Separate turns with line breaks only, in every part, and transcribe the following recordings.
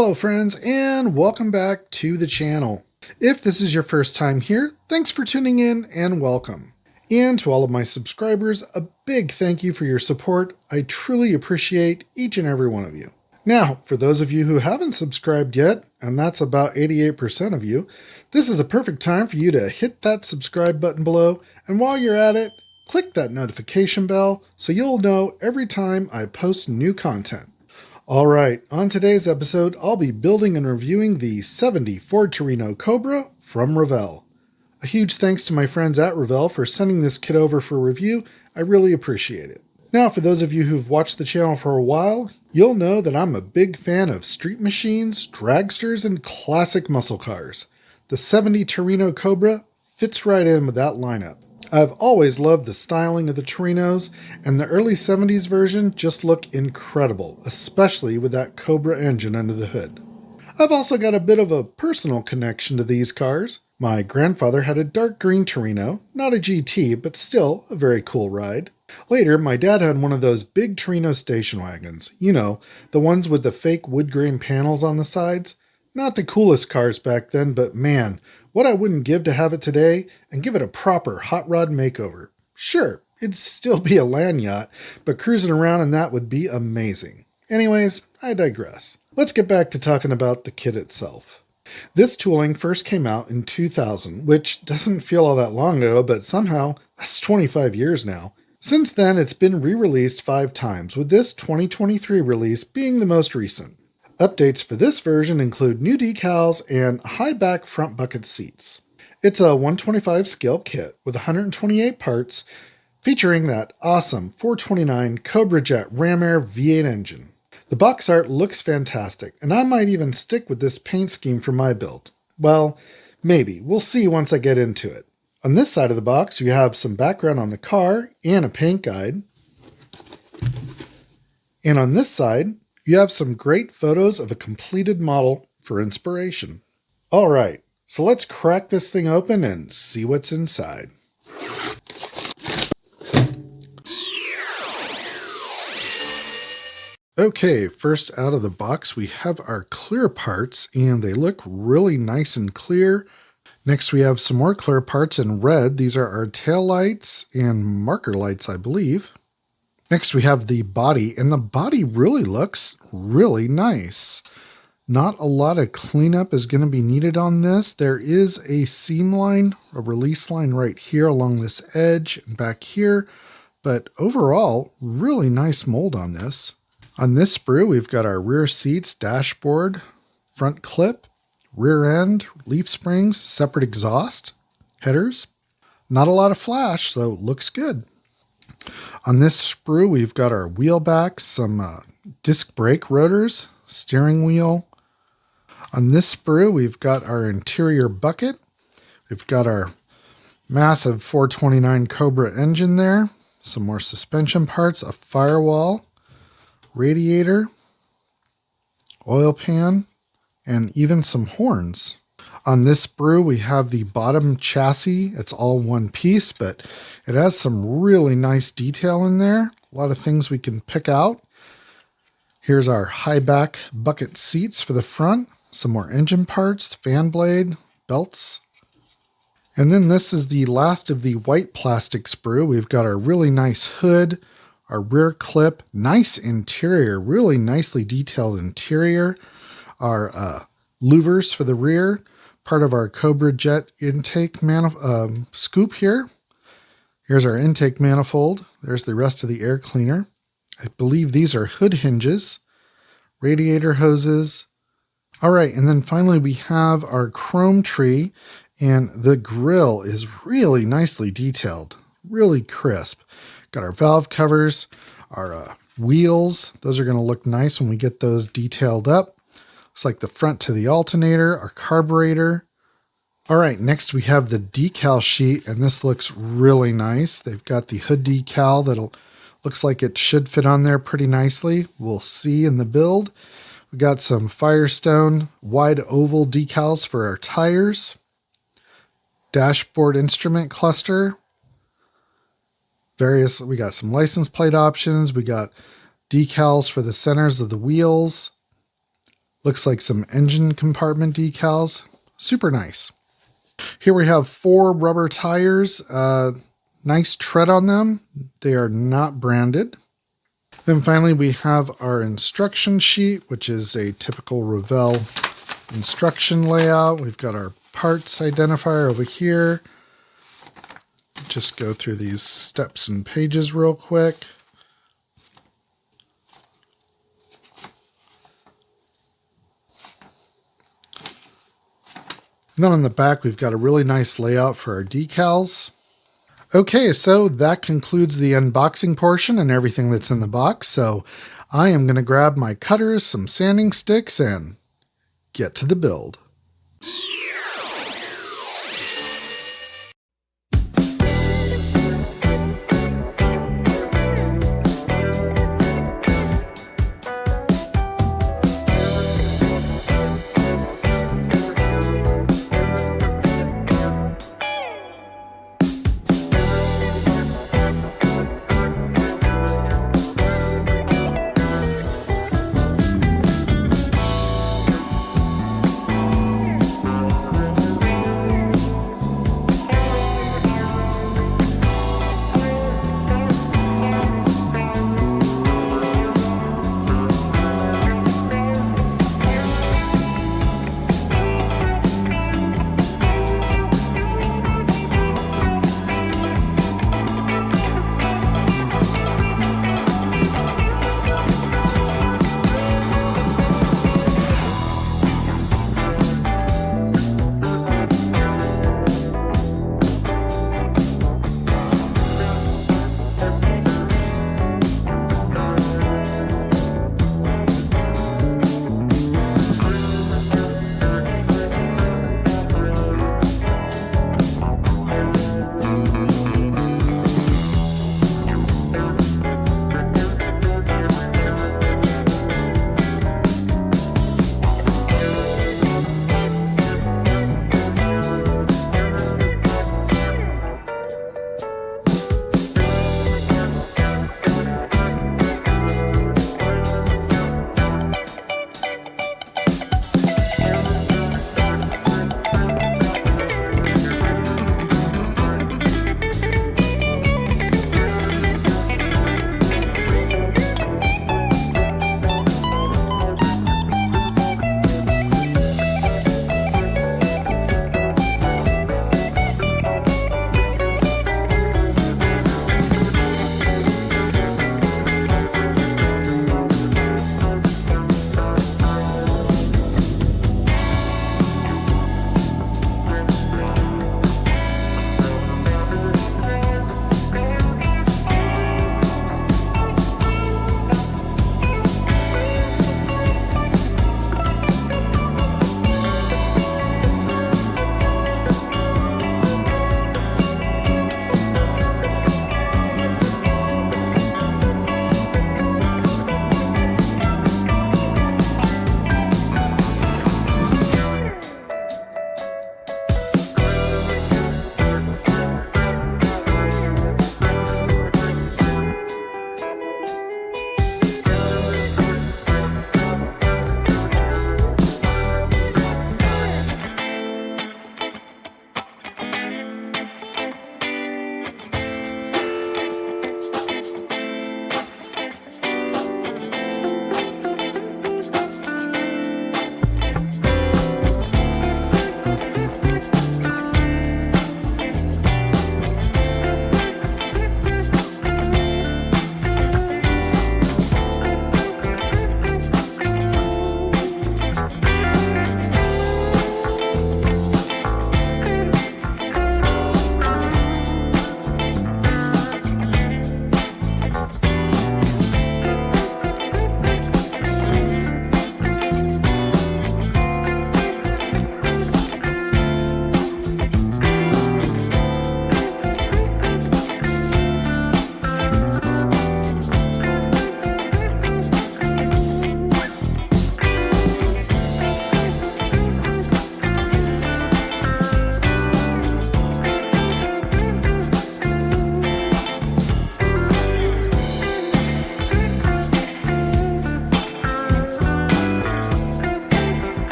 Hello friends, and welcome back to the channel. If this is your first time here, thanks for tuning in and welcome. And to all of my subscribers, a big thank you for your support. I truly appreciate each and every one of you. Now, for those of you who haven't subscribed yet, and that's about 88% of you, this is a perfect time for you to hit that subscribe button below, and while you're at it, click that notification bell so you'll know every time I post new content. Alright, on today's episode, I'll be building and reviewing the 70 Ford Torino Cobra from Revell. A huge thanks to my friends at Revell for sending this kit over for review. I really appreciate it. Now, for those of you who've watched the channel for a while, you'll know that I'm a big fan of street machines, dragsters, and classic muscle cars. The 70 Torino Cobra fits right in with that lineup. I've always loved the styling of the Torinos, and the early 70s version just look incredible, especially with that Cobra engine under the hood. I've also got a bit of a personal connection to these cars. My grandfather had a dark green Torino, not a GT, but still a very cool ride. Later, my dad had one of those big Torino station wagons, you know, the ones with the fake wood grain panels on the sides. Not the coolest cars back then, but man, what I wouldn't give to have it today and give it a proper hot rod makeover. Sure, it'd still be a land yacht, but cruising around in that would be amazing. Anyways, I digress. Let's get back to talking about the kit itself. This tooling first came out in 2000, which doesn't feel all that long ago, but somehow that's 25 years now. Since then, it's been re-released 5 times, with this 2023 release being the most recent. Updates for this version include new decals and high back front bucket seats. It's a 125 scale kit with 128 parts, featuring that awesome 429 Cobra Jet Ram Air V8 engine. The box art looks fantastic, and I might even stick with this paint scheme for my build. Well, maybe. We'll see once I get into it. On this side of the box, you have some background on the car and a paint guide. And on this side, you have some great photos of a completed model for inspiration. Alright, so let's crack this thing open and see what's inside. Okay, first out of the box we have our clear parts, and they look really nice and clear. Next we have some more clear parts in red. These are our tail lights and marker lights, I believe. Next we have the body, and the body really looks really nice. Not a lot of cleanup is going to be needed on this. There is a seam line, a release line right here along this edge and back here, but overall, really nice mold on this. On this sprue, we've got our rear seats, dashboard, front clip, rear end, leaf springs, separate exhaust, headers. Not a lot of flash, so looks good. On this sprue, we've got our wheel backs, some disc brake rotors, steering wheel. On this sprue, we've got our interior bucket. We've got our massive 429 Cobra engine there, some more suspension parts, a firewall, radiator, oil pan, and even some horns. On this sprue, we have the bottom chassis. It's all one piece, but it has some really nice detail in there. A lot of things we can pick out. Here's our high back bucket seats for the front. Some more engine parts, fan blade, belts. And then this is the last of the white plastic sprue. We've got our really nice hood, our rear clip, nice interior, really nicely detailed interior. Our louvers for the rear. Part of our Cobra Jet intake scoop here. Here's our intake manifold. There's the rest of the air cleaner. I believe these are hood hinges, radiator hoses. All right, and then finally we have our chrome tree, and the grille is really nicely detailed, really crisp. Got our valve covers, our wheels. Those are going to look nice when we get those detailed up. Looks like the front to the alternator, our carburetor. All right, next we have the decal sheet, and this looks really nice. They've got the hood decal that looks like it should fit on there pretty nicely. We'll see in the build. We got some Firestone wide oval decals for our tires. Dashboard instrument cluster. We got some license plate options. We got decals for the centers of the wheels. Looks like some engine compartment decals. Super nice. Here we have 4 rubber tires. Nice tread on them. They are not branded. Then finally we have our instruction sheet, which is a typical Revell instruction layout. We've got our parts identifier over here. Just go through these steps and pages real quick. And then on the back, we've got a really nice layout for our decals. Okay, so that concludes the unboxing portion and everything that's in the box. So I am going to grab my cutters, some sanding sticks, and get to the build.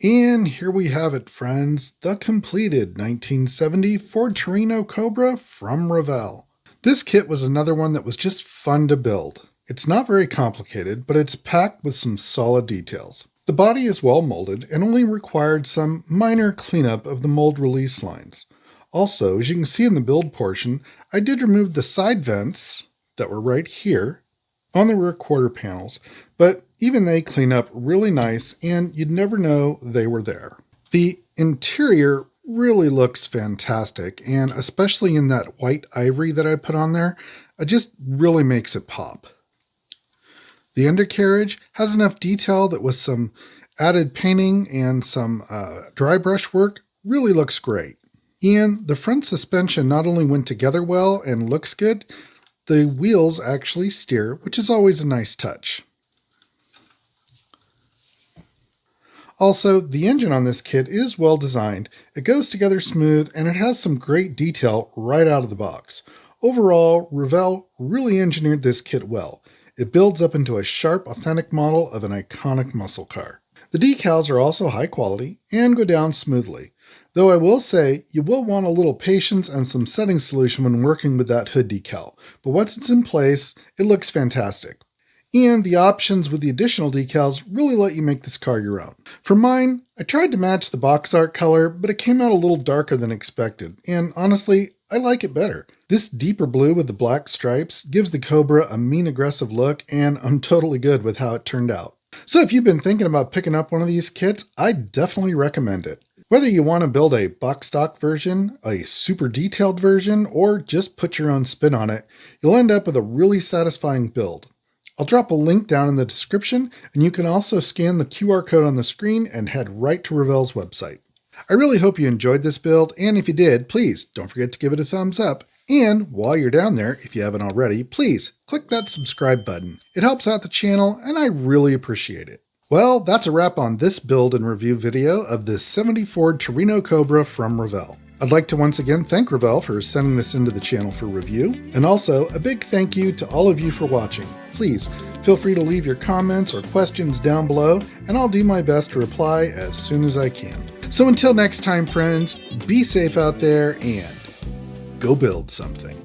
And here we have it, friends, the completed 1970 Ford Torino Cobra from Revell. This kit was another one that was just fun to build. It's not very complicated, but it's packed with some solid details. The body is well molded and only required some minor cleanup of the mold release lines. Also, as you can see in the build portion, I did remove the side vents that were right here on the rear quarter panels, but even they clean up really nice and you'd never know they were there. The interior really looks fantastic, and especially in that white ivory that I put on there, it just really makes it pop. The undercarriage has enough detail that with some added painting and some dry brush work really looks great. And the front suspension not only went together well and looks good, the wheels actually steer, which is always a nice touch. Also, the engine on this kit is well designed. It goes together smooth and it has some great detail right out of the box. Overall, Revell really engineered this kit well. It builds up into a sharp, authentic model of an iconic muscle car. The decals are also high quality and go down smoothly. Though I will say, you will want a little patience and some setting solution when working with that hood decal, but once it's in place, it looks fantastic. And the options with the additional decals really let you make this car your own. For mine, I tried to match the box art color, but it came out a little darker than expected, and honestly, I like it better. This deeper blue with the black stripes gives the Cobra a mean, aggressive look, and I'm totally good with how it turned out. So if you've been thinking about picking up one of these kits, I definitely recommend it. Whether you want to build a box stock version, a super detailed version, or just put your own spin on it, you'll end up with a really satisfying build. I'll drop a link down in the description, and you can also scan the QR code on the screen and head right to Revell's website. I really hope you enjoyed this build, and if you did, please don't forget to give it a thumbs up. And while you're down there, if you haven't already, please click that subscribe button. It helps out the channel, and I really appreciate it. Well, that's a wrap on this build and review video of this 70 Ford Torino Cobra from Revell. I'd like to once again thank Revell for sending this into the channel for review, and also a big thank you to all of you for watching. Please feel free to leave your comments or questions down below, and I'll do my best to reply as soon as I can. So until next time, friends, be safe out there and go build something.